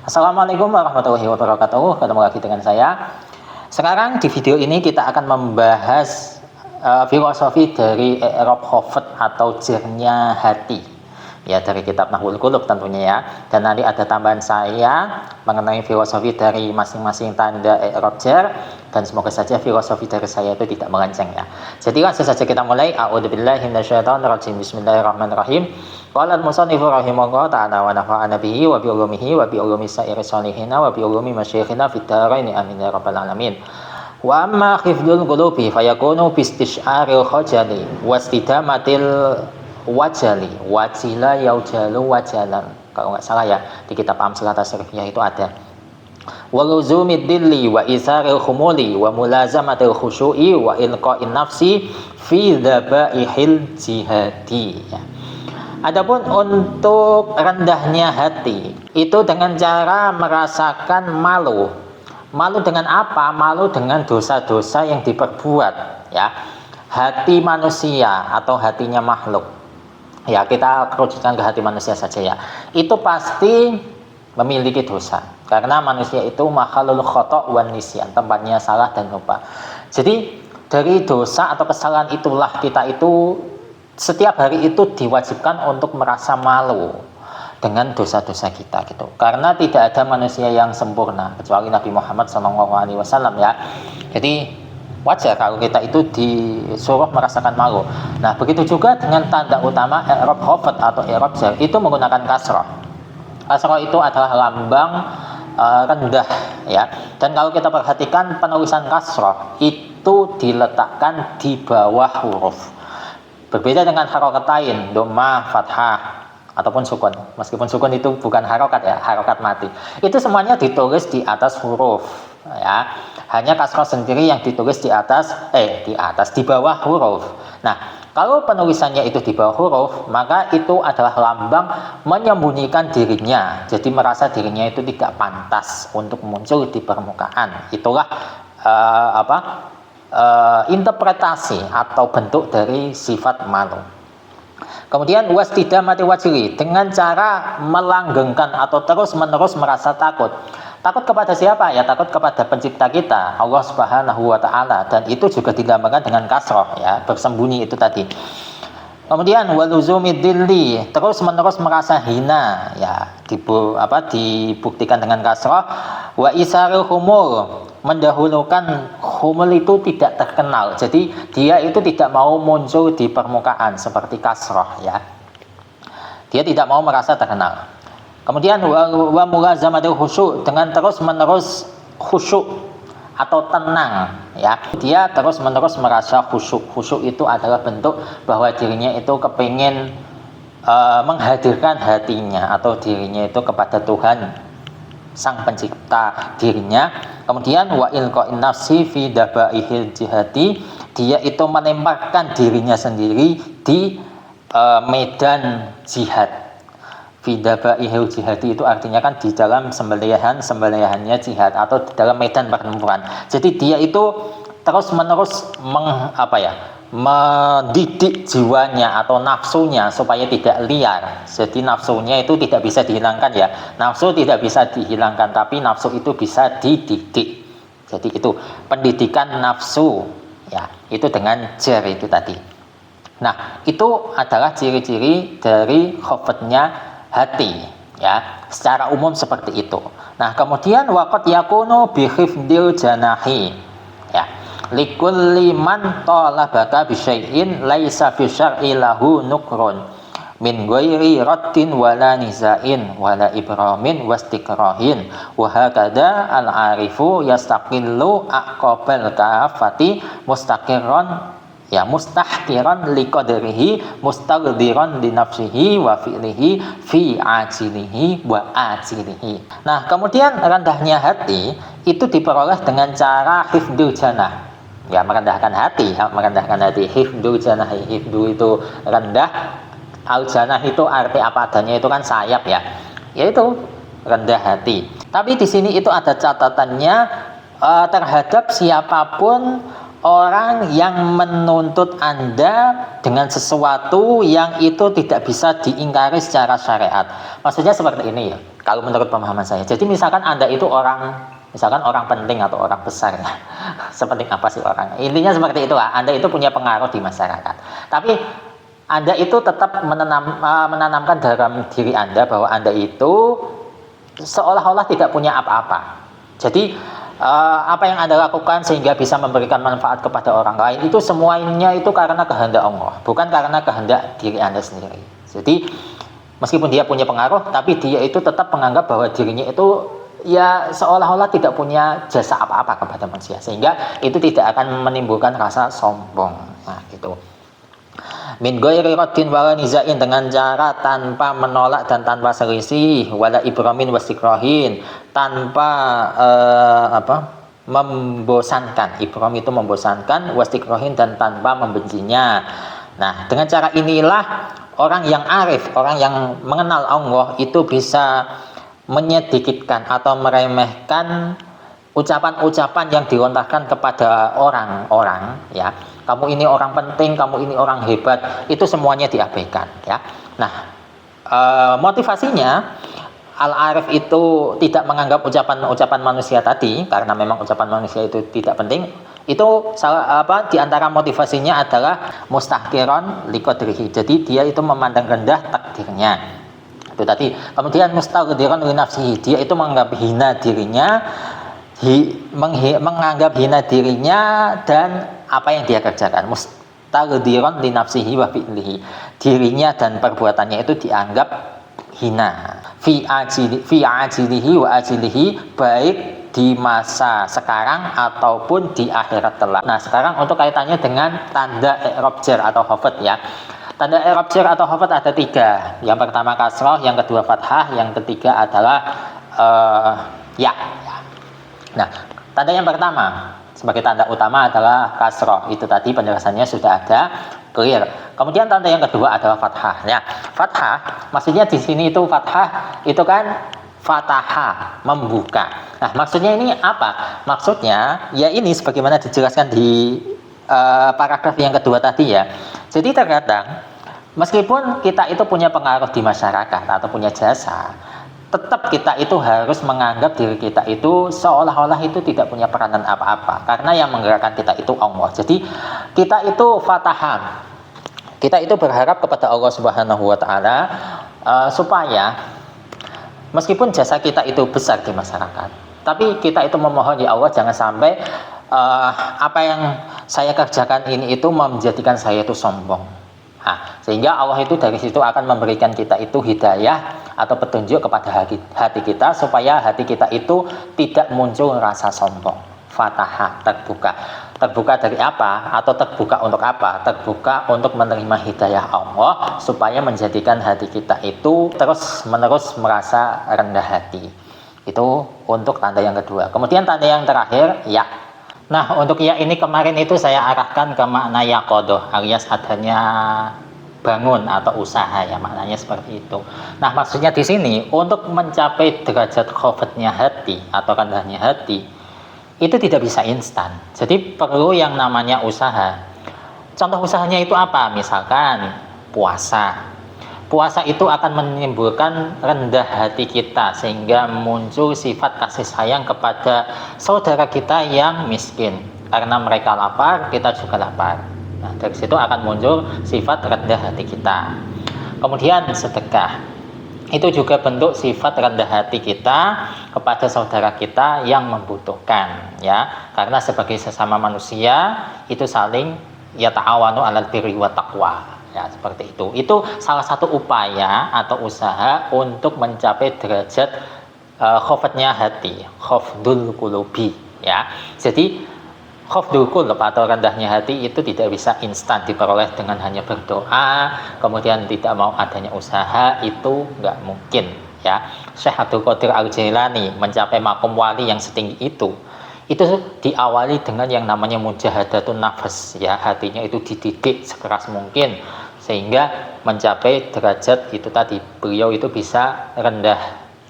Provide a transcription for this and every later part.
Assalamualaikum warahmatullahi wabarakatuh. Ketemu lagi dengan saya. Sekarang di video ini kita akan membahas filosofi dari i'rab khafad atau jernya hati. Ya, dari kitab Nahwul Qulub tentunya ya. Dan nanti ada tambahan saya mengenai filosofi dari masing-masing tanda i'rab jar, dan semoga saja filosofi dari saya itu tidak melenceng ya. Jadi langsung saja kita mulai. A'udzubillahi minasyaitonirrajim. Bismillahirrahmanirrahim. Qala al-musannifu rahimahullah ta'ala wa nafa'ana bihi wa bi ulumihi wa bi ulumi sa'iri salihina wa bi ulumi masyayikhina fid dharain amin ya rabbal alamin. Wa amma khifdul qulubi fayakunu bi istisyaril khajali wastidamatil wajali wajila yaujalu wajalan, kalau nggak salah ya, di kitab Amsalah Tasrifiyah itu ada. Waluzumid dilli wa isaril khumuli wa mulazamatil khusyu'i wa ilqa'in nafsi fi dhabaihil jihadi ya. Adapun untuk rendahnya hati itu dengan cara merasakan malu. Malu dengan apa? Malu dengan dosa-dosa yang diperbuat ya. Hati manusia atau hatinya makhluk. Ya, kita kerucutkan ke hati manusia saja ya. Itu pasti memiliki dosa. Karena manusia itu makhluk khata' wan nisyan, tempatnya salah dan lupa. Jadi dari dosa atau kesalahan itulah kita itu setiap hari itu diwajibkan untuk merasa malu dengan dosa-dosa kita gitu. Karena tidak ada manusia yang sempurna kecuali Nabi Muhammad SAW ya. Jadi wajar kalau kita itu disuruh merasakan malu. Nah, begitu juga dengan tanda utama i'rab khafad atau i'rab jar itu menggunakan kasrah. Kasrah itu adalah lambang rendah ya. Dan kalau kita perhatikan penulisan kasrah itu diletakkan di bawah huruf. Berbeda dengan harokatain, dhammah, fathah ataupun sukun. Meskipun sukun itu bukan harokat ya, harokat mati. Itu semuanya ditulis di atas huruf ya. Hanya kasrah sendiri yang ditulis di bawah huruf. Nah, kalau penulisannya itu di bawah huruf, maka itu adalah lambang menyembunyikan dirinya. Jadi merasa dirinya itu tidak pantas untuk muncul di permukaan. Itulah interpretasi atau bentuk dari sifat malu. Kemudian wastidamati wajili, dengan cara melanggengkan atau terus-menerus merasa takut. Takut kepada siapa? Ya, takut kepada pencipta kita, Allah Subhanahu wa taala, dan itu juga dilambangkan dengan kasroh ya, bersembunyi itu tadi. Kemudian waluzumid dilli, terus-menerus merasa hina ya, dibuktikan dengan kasroh. Wa isaril humul, mendahulukan humul itu tidak terkenal. Jadi dia itu tidak mau muncul di permukaan seperti kasroh ya. Dia tidak mau merasa terkenal. Kemudian wa mulazamatul khusyuk, dengan terus-menerus khusyuk atau tenang ya. Dia terus-menerus merasa khusyuk. Khusyuk itu adalah bentuk bahwa dirinya itu kepingin menghadirkan hatinya atau dirinya itu kepada Tuhan Sang Pencipta dirinya. Kemudian wa ilqa'in nafsi fi dhabaihil jihadi, dia itu menempatkan dirinya sendiri di medan jihad. Fi dhabaihil jihadi itu artinya kan di dalam sembelihannya jihad atau di dalam medan pertempuran. Jadi dia itu terus-menerus mendidik jiwanya atau nafsunya supaya tidak liar. Jadi nafsunya itu tidak bisa dihilangkan ya. Nafsu tidak bisa dihilangkan, tapi nafsu itu bisa dididik. Jadi itu pendidikan nafsu ya. Itu dengan jar itu tadi. Nah, itu adalah ciri-ciri dari khafadnya hati ya, secara umum seperti itu. Nah, kemudian waqad yakunu bi khifdil janahi ya, likulli man talabaka bi syai'in laisa fi syar'i lahu nukrun min ghairi raddin wala nizain wala ibramin wastikrahin wa hakada al arifu yastaqillu aqbal kafati mustaqirran ya, mustahkiran liqadrihi mustaghdiran li nafsihi wa fi'lihi fi ajilihi wa ajilihi. Nah, kemudian rendahnya hati itu diperoleh dengan cara hifdul janah. Ya, merendahkan hati, hifdul janah. Hifdu itu rendah, al janah itu arti apa adanya, itu kan sayap ya. Yaitu rendah hati. Tapi di sini itu ada catatannya terhadap siapapun orang yang menuntut Anda dengan sesuatu yang itu tidak bisa diingkari secara syariat. Maksudnya seperti ini ya. Kalau menurut pemahaman saya. Jadi misalkan Anda itu misalkan orang penting atau orang besar ya. Sepenting apa sih orang? Intinya seperti itulah. Anda itu punya pengaruh di masyarakat. Tapi Anda itu tetap menanamkan dalam diri Anda bahwa Anda itu seolah-olah tidak punya apa-apa. Jadi apa yang Anda lakukan sehingga bisa memberikan manfaat kepada orang lain itu semuanya itu karena kehendak Allah, bukan karena kehendak diri Anda sendiri. Jadi meskipun dia punya pengaruh, tapi dia itu tetap menganggap bahwa dirinya itu ya seolah-olah tidak punya jasa apa-apa kepada manusia, sehingga itu tidak akan menimbulkan rasa sombong. Nah, gitu. Min ghairi raddin wala nizain, dengan cara tanpa menolak dan tanpa selisih, wala ibramin wastikrahin, tanpa membosankan. Ibram itu membosankan, wastikrahin dan tanpa membencinya. Nah, dengan cara inilah orang yang arif, orang yang mengenal Allah itu bisa menyedikitkan atau meremehkan ucapan-ucapan yang dilontarkan kepada orang-orang, ya. Kamu ini orang penting, kamu ini orang hebat, itu semuanya diabaikan, ya. Nah, motivasinya Al-Arif itu tidak menganggap ucapan-ucapan manusia tadi, karena memang ucapan manusia itu tidak penting. Itu di antara motivasinya adalah mustahqiron liqadrihi. Jadi dia itu memandang rendah takdirnya. Itu tadi. Kemudian mustaqdiran li nafsihi, dia itu menganggap hina dirinya, menganggap hina dirinya dan apa yang dia kerjakan. Mustaqdiran li nafsihi wa fi'lihi, dirinya dan perbuatannya itu dianggap hina. Fi ajilihi wa ajilihi, baik di masa sekarang ataupun di akhirat kelak. Nah, sekarang untuk kaitannya dengan tanda i'rab jar atau khafad, ya. Tanda i'rab jar atau khafad ada 3. Yang pertama kasrah, yang kedua fathah, yang ketiga adalah ya. Nah, tanda yang pertama sebagai tanda utama adalah kasrah. Itu tadi penjelasannya sudah ada, clear. Kemudian tanda yang kedua adalah fathah. Ya, fathah maksudnya di sini itu fathah itu kan fataha, membuka. Nah, maksudnya ini apa? Maksudnya ya ini sebagaimana dijelaskan di paragraf yang kedua tadi, ya. Jadi terkadang meskipun kita itu punya pengaruh di masyarakat atau punya jasa, tetap kita itu harus menganggap diri kita itu seolah-olah itu tidak punya peranan apa-apa, karena yang menggerakkan kita itu Allah. Jadi kita itu fatahan, kita itu berharap kepada Allah Subhanahu wa Ta'ala supaya meskipun jasa kita itu besar di masyarakat, tapi kita itu memohon, ya Allah, jangan sampai apa yang saya kerjakan ini itu menjadikan saya itu sombong. Nah, sehingga Allah itu dari situ akan memberikan kita itu hidayah atau petunjuk kepada hati kita, supaya hati kita itu tidak muncul rasa sombong. Fataha, terbuka dari apa, atau terbuka untuk apa? Terbuka untuk menerima hidayah Allah, supaya menjadikan hati kita itu terus menerus merasa rendah hati. Itu untuk tanda yang kedua. Kemudian tanda yang terakhir, ya. Nah, untuk ya ini kemarin itu saya arahkan ke makna yaqadah, alias adanya bangun atau usaha, ya, maknanya seperti itu. Nah, maksudnya di sini untuk mencapai derajat khofetnya hati atau rendahnya hati itu tidak bisa instan. Jadi perlu yang namanya usaha. Contoh usahanya itu apa? Misalkan puasa. Puasa itu akan menimbulkan rendah hati kita, sehingga muncul sifat kasih sayang kepada saudara kita yang miskin. Karena mereka lapar, kita juga lapar. Nah, dari situ akan muncul sifat rendah hati kita. Kemudian sedekah, itu juga bentuk sifat rendah hati kita kepada saudara kita yang membutuhkan, ya. Karena sebagai sesama manusia itu saling ta'awanu 'alal birri wa taqwa. Ya, seperti itu. Itu salah satu upaya atau usaha untuk mencapai derajat khofatnya hati, khofdul qulubi, ya. Jadi khofdul qulub atau rendahnya hati itu tidak bisa instan diperoleh dengan hanya berdoa, kemudian tidak mau adanya usaha, itu nggak mungkin, ya. Syekh Abdul Qadir Al-Jailani mencapai makom wali yang setinggi itu diawali dengan yang namanya mujahadatun nafas, ya. Hatinya itu dididik sekeras mungkin sehingga mencapai derajat itu tadi. Beliau itu bisa rendah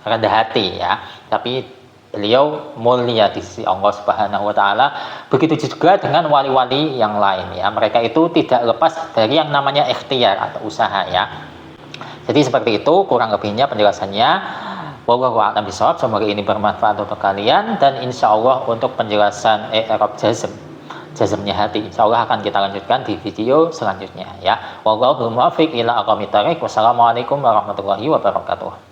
hati, ya, tapi beliau mulia di sisi Allah Subhanahu wa Ta'ala. Begitu juga dengan wali-wali yang lain, ya. Mereka itu tidak lepas dari yang namanya ikhtiar atau usaha, ya. Jadi seperti itu kurang lebihnya penjelasannya. Wallahu a'lam bishawab. Semoga ini bermanfaat untuk kalian, dan insya Allah untuk penjelasan i'rab jazmnya hati insya Allah akan kita lanjutkan di video selanjutnya ya. Wallahu muwaffiq ila aqwamit thoriq. Wassalamualaikum warahmatullahi wabarakatuh.